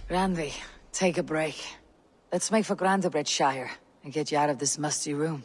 Randvi, take a break. Let's make for Grantebridge and get you out of this musty room.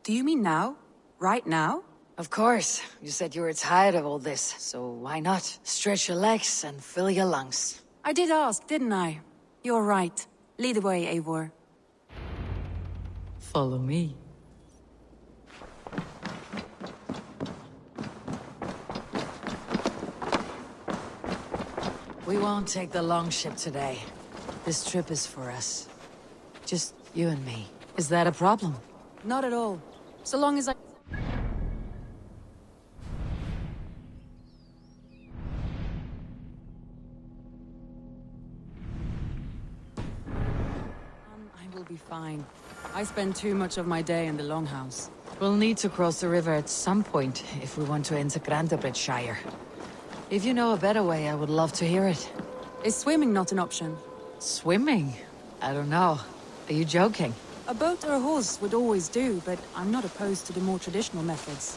Do you mean now? Right now? Of course. You said you were tired of all this, so why not? Stretch your legs and fill your lungs. I did ask, didn't I? You're right. Lead the way, Eivor. Follow me. We won't take the longship today. This trip is for us. Just you and me. Is that a problem? Not at all. So long as I... I will be fine. I spend too much of my day in the Longhouse. We'll need to cross the river at some point if we want to enter Grantebridge. If you know a better way, I would love to hear it. Is swimming not an option? Swimming? I don't know. Are you joking? A boat or a horse would always do, but I'm not opposed to the more traditional methods.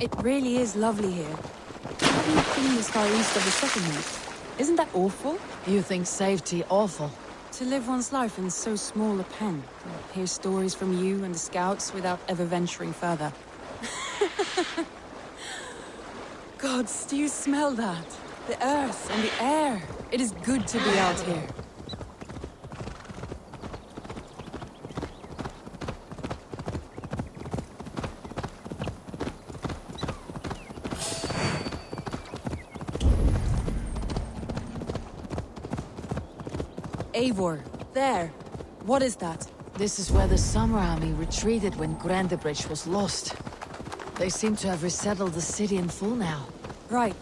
It really is lovely here. Haven't you seen this far east of the settlement? Isn't that awful? You think safety awful? To live one's life in so small a pen. Hear stories from you and the scouts without ever venturing further. Gods, do you smell that? The earth and the air. It is good to be out here. Eivor, there. What is that? This is where the Summer Army retreated when Grantebridge was lost. They seem to have resettled the city in full now. Right.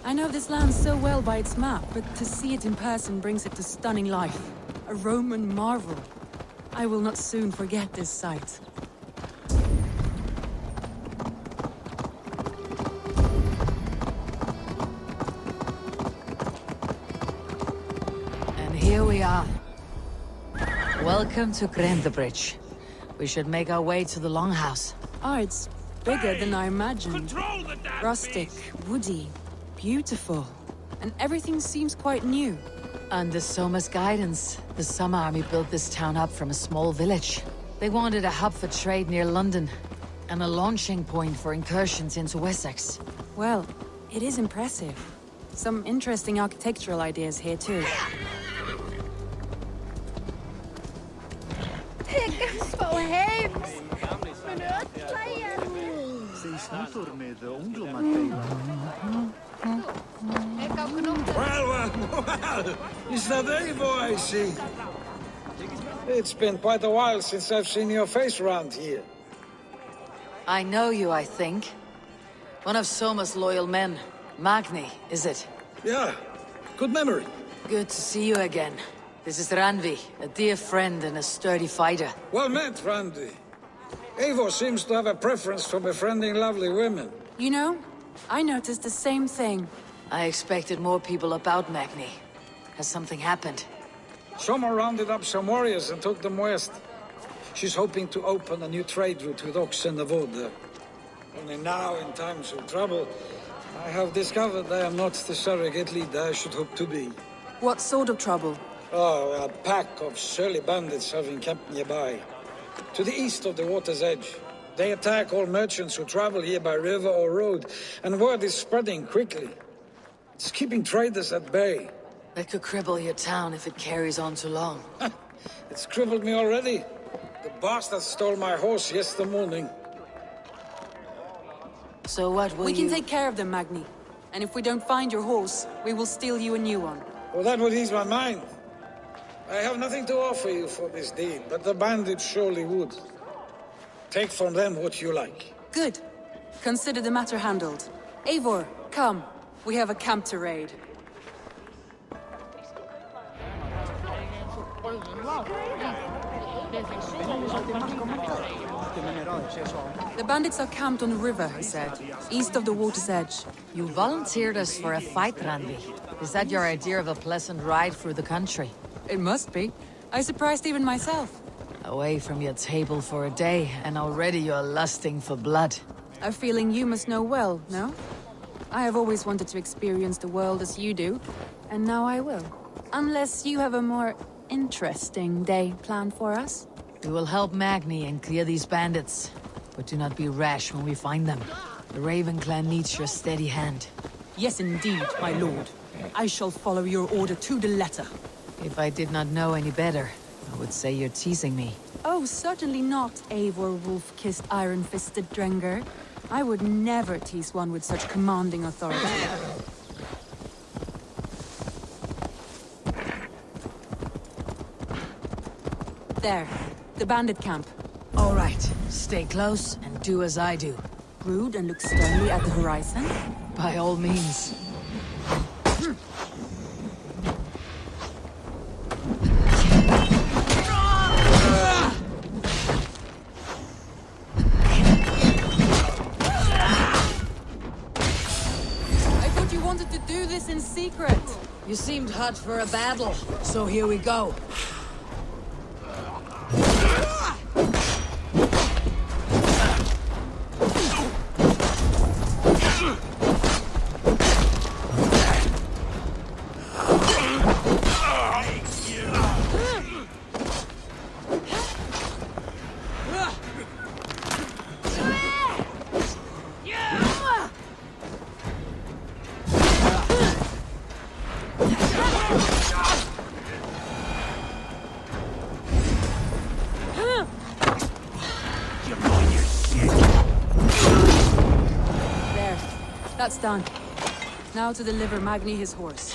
I know this land so well by its map, but to see it in person brings it to stunning life. A Roman marvel. I will not soon forget this sight. Here we are. Welcome to Grantebridge. We should make our way to the Longhouse. Ah, it's bigger than I imagined. Rustic, woody, beautiful. And everything seems quite new. Under Soma's guidance, the Summer Army built this town up from a small village. They wanted a hub for trade near London, and a launching point for incursions into Wessex. Well, it is impressive. Some interesting architectural ideas here too. Well, is that Eivor I see? It's been quite a while since I've seen your face around here. I know you, I think. One of Soma's loyal men. Magni, is it? Yeah, good memory. Good to see you again. This is Randvi, a dear friend and a sturdy fighter. Well met, Randvi. Eivor seems to have a preference for befriending lovely women. You know, I noticed the same thing. I expected more people about Magni. Has something happened? Soma rounded up some warriors and took them west. She's hoping to open a new trade route with oxen and wood. Only now, in times of trouble, I have discovered I am not the surrogate leader I should hope to be. What sort of trouble? Oh, a pack of surly bandits have encamped nearby, to the east of the water's edge. They attack all merchants who travel here by river or road, and word is spreading quickly. It's keeping traders at bay. That could cripple your town if it carries on too long. It's crippled me already. The bastard stole my horse yesterday morning. So what will We you... can take care of them, Magni. And if we don't find your horse, we will steal you a new one. Well, that would ease my mind. I have nothing to offer you for this deed, but the bandits surely would. Take from them what you like. Good. Consider the matter handled. Eivor, come. We have a camp to raid. The bandits are camped on the river, he said, east of the water's edge. You volunteered us for a fight, Randi. Is that your idea of a pleasant ride through the country? It must be. I surprised even myself. Away from your table for a day, and already you're lusting for blood. A feeling you must know well, no? I have always wanted to experience the world as you do, and now I will. Unless you have a more interesting day planned for us? We will help Magni and clear these bandits. But do not be rash when we find them. The Raven clan needs your steady hand. Yes, indeed, my lord. I shall follow your order to the letter. If I did not know any better, I would say you're teasing me. Oh, certainly not, Eivor wolf-kissed iron-fisted Drenger. I would never tease one with such commanding authority. There, the bandit camp. All right, stay close and do as I do. Brood and look sternly at the horizon. By all means. I thought you wanted to do this in secret. You seemed hot for a battle, so here we go. There, that's done. Now to deliver Magni his horse.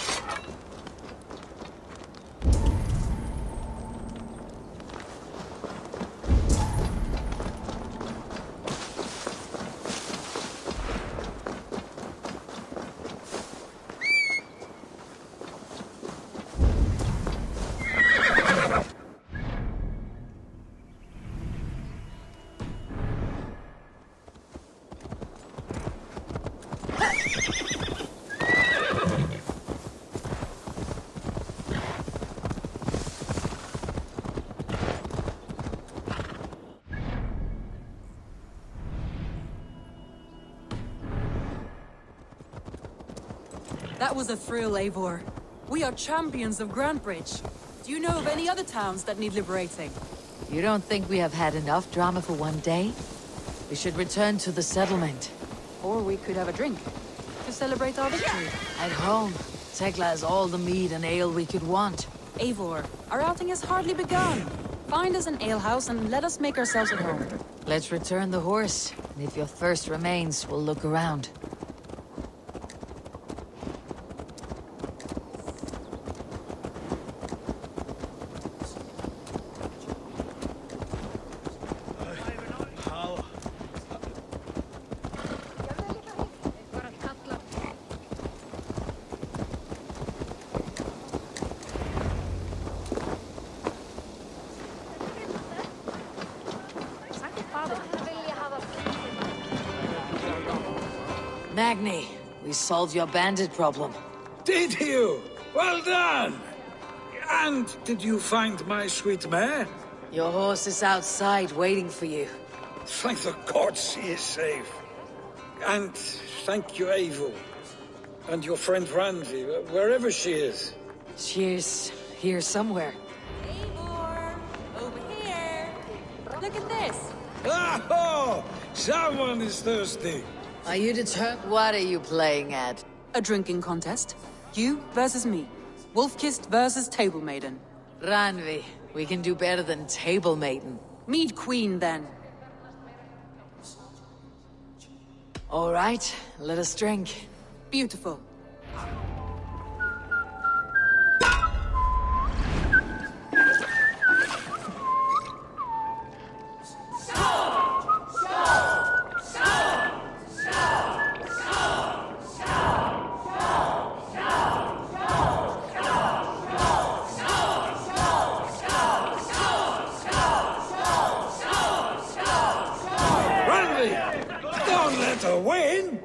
That was a thrill, Eivor. We are champions of Grantebridge. Do you know of any other towns that need liberating? You don't think we have had enough drama for one day? We should return to the settlement. Or we could have a drink to celebrate our victory. At home, Tekla has all the mead and ale we could want. Eivor, our outing has hardly begun. Find us an alehouse and let us make ourselves at home. Let's return the horse, and if your thirst remains, we'll look around. Magni, we solved your bandit problem. Did you? Well done! And did you find my sweet mare? Your horse is outside waiting for you. Thank the gods he is safe. And thank you, Eivor. And your friend Randvi, wherever she is. She's here somewhere. Eivor! Over here! Look at this! Oh, someone is thirsty. Are you determined? What are you playing at? A drinking contest. You versus me. Wolf-kissed versus Table Maiden. Ranvi, we can do better than Table Maiden. Mead Queen, then. All right, let us drink. Beautiful. Randvi, don't let her win.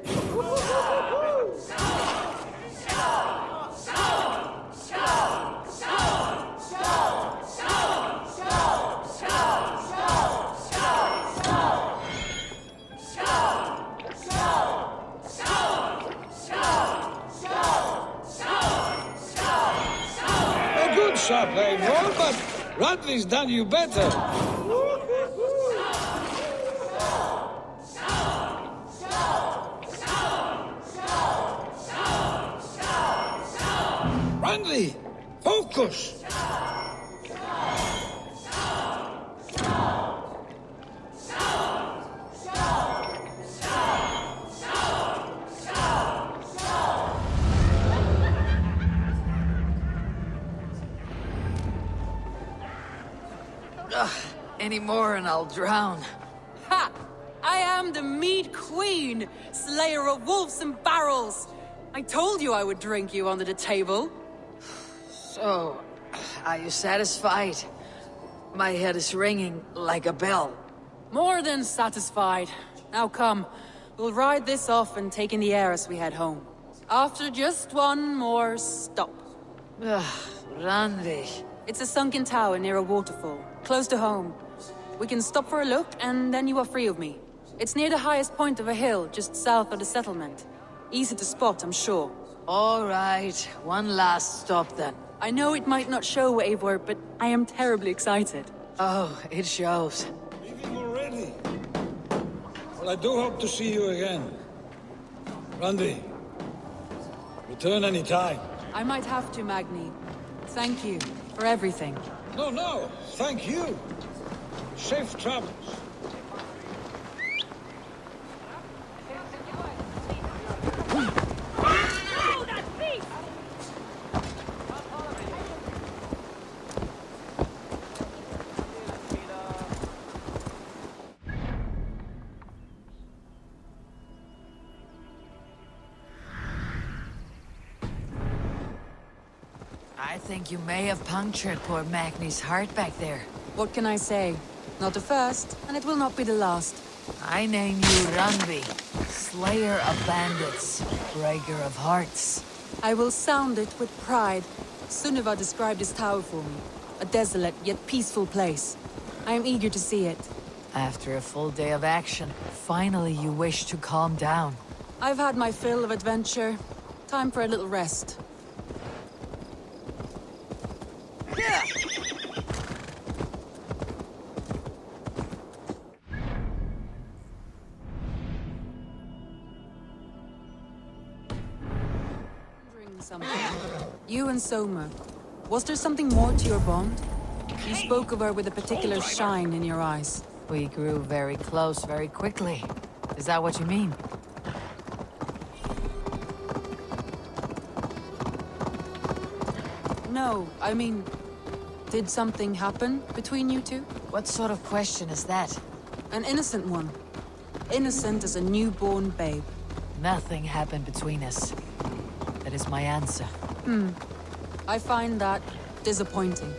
A good shot, Eivor, but Randvi's done you better. Randvi, focus! Any more and I'll drown. Ha! I am the Mead Queen, slayer of wolves and barrels. I told you I would drink you under the table. So, are you satisfied? My head is ringing like a bell. More than satisfied. Now come, we'll ride this off and take in the air as we head home. After just one more stop. Ranvi. It's a sunken tower near a waterfall, close to home. We can stop for a look, and then you are free of me. It's near the highest point of a hill, just south of the settlement. Easy to spot, I'm sure. All right, one last stop then. I know it might not show, Eivor, but I am terribly excited. Oh, it shows. Leaving already? Well, I do hope to see you again. Randvi, return any time. I might have to, Magni. Thank you for everything. No, thank you. Safe travels. I think you may have punctured poor Magni's heart back there. What can I say? Not the first, and it will not be the last. I name you Ranvi, slayer of bandits, breaker of hearts. I will sound it with pride. Sunniva described this tower for me. A desolate yet peaceful place. I am eager to see it. After a full day of action, finally you wish to calm down. I've had my fill of adventure. Time for a little rest. Something. You and Soma. Was there something more to your bond? You spoke of her with a particular shine in your eyes. We grew very close very quickly. Is that what you mean? No, I mean... Did something happen between you two? What sort of question is that? An innocent one. Innocent as a newborn babe. Nothing happened between us. That is my answer. I find that disappointing.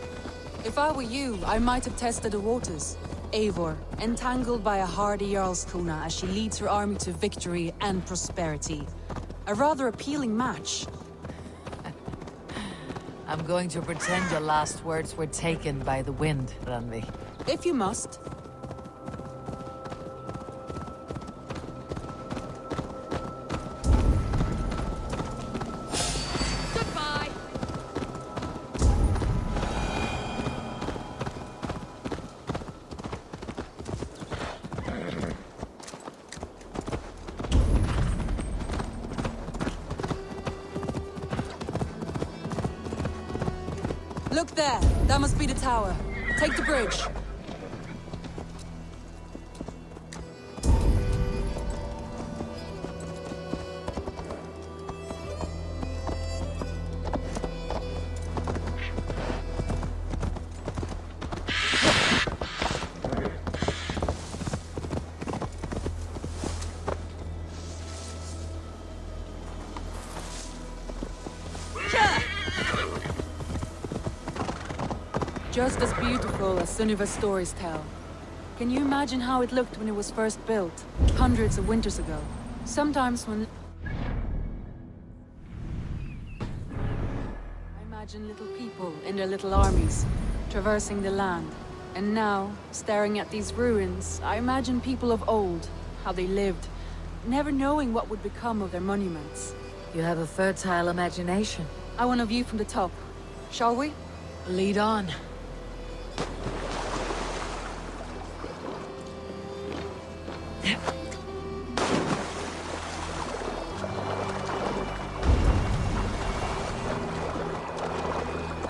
If I were you, I might have tested the waters. Eivor, entangled by a hardy Jarlskona as she leads her army to victory and prosperity. A rather appealing match. I'm going to pretend your last words were taken by the wind, Randvi. If you must. Goodbye! Look there! That must be the tower. Take the bridge. Just as beautiful as Sunniva's stories tell. Can you imagine how it looked when it was first built, hundreds of winters ago? Sometimes when... I imagine little people in their little armies, traversing the land. And now, staring at these ruins, I imagine people of old, how they lived, never knowing what would become of their monuments. You have a fertile imagination. I want a view from the top. Shall we? Lead on.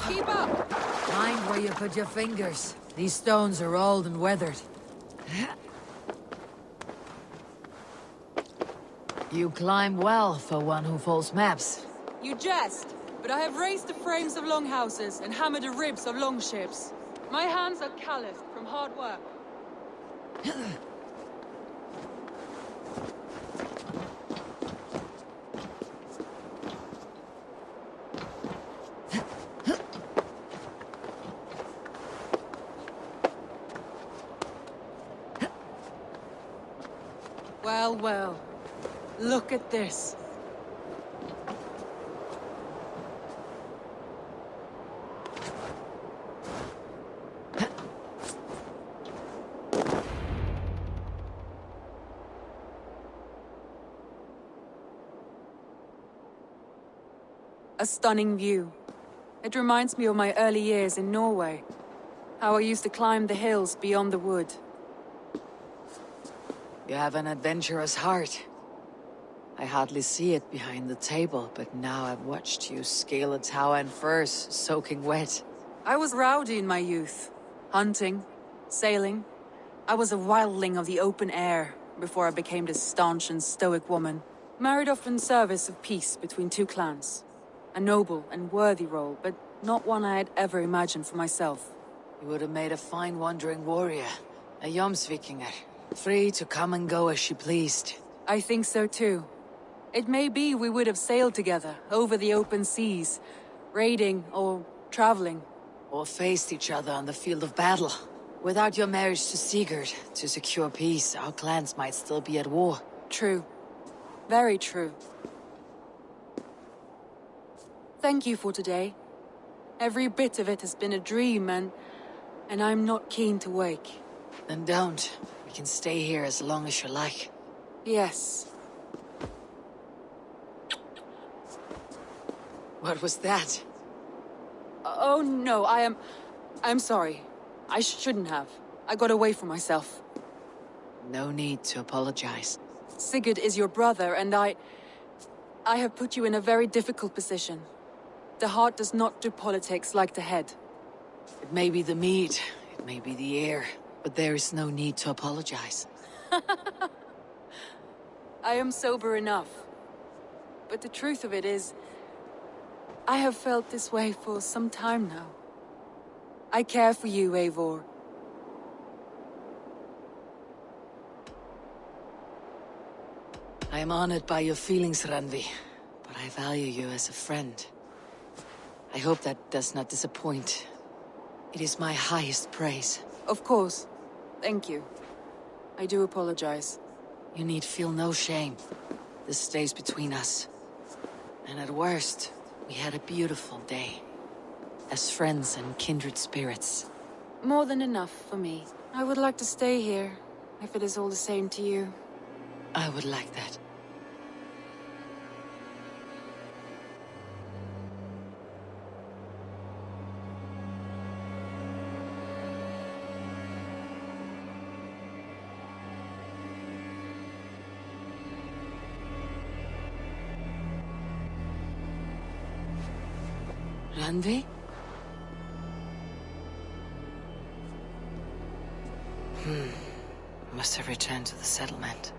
Keep up! Mind where you put your fingers. These stones are old and weathered. You climb well for one who folds maps. You jest, but I have raised the frames of longhouses and hammered the ribs of longships. My hands are calloused from hard work. Well, well. Look at this. A stunning view. It reminds me of my early years in Norway. How I used to climb the hills beyond the wood. You have an adventurous heart. I hardly see it behind the table, but now I've watched you scale a tower in furs, soaking wet. I was rowdy in my youth. Hunting, sailing. I was a wildling of the open air before I became this staunch and stoic woman. Married off in service of peace between two clans. A noble and worthy role, but not one I had ever imagined for myself. You would have made a fine wandering warrior, a Jomsvikinger, free to come and go as she pleased. I think so too. It may be we would have sailed together over the open seas, raiding or traveling. Or faced each other on the field of battle. Without your marriage to Sigurd, to secure peace, our clans might still be at war. True. Very true. Thank you for today. Every bit of it has been a dream, and I'm not keen to wake. Then don't. We can stay here as long as you like. Yes. What was that? Oh no, I'm sorry. I shouldn't have. I got away from myself. No need to apologize. Sigurd is your brother, and I have put you in a very difficult position. The heart does not do politics like the head. It may be the meat, it may be the air, but there is no need to apologize. I am sober enough. But the truth of it is, I have felt this way for some time now. I care for you, Eivor. I am honored by your feelings, Randvi, but I value you as a friend. I hope that does not disappoint. It is my highest praise. Of course. Thank you. I do apologize. You need feel no shame. This stays between us. And at worst, we had a beautiful day. as friends and kindred spirits. More than enough for me. I would like to stay here, if it is all the same to you. I would like that. Randvi? Must have returned to the settlement.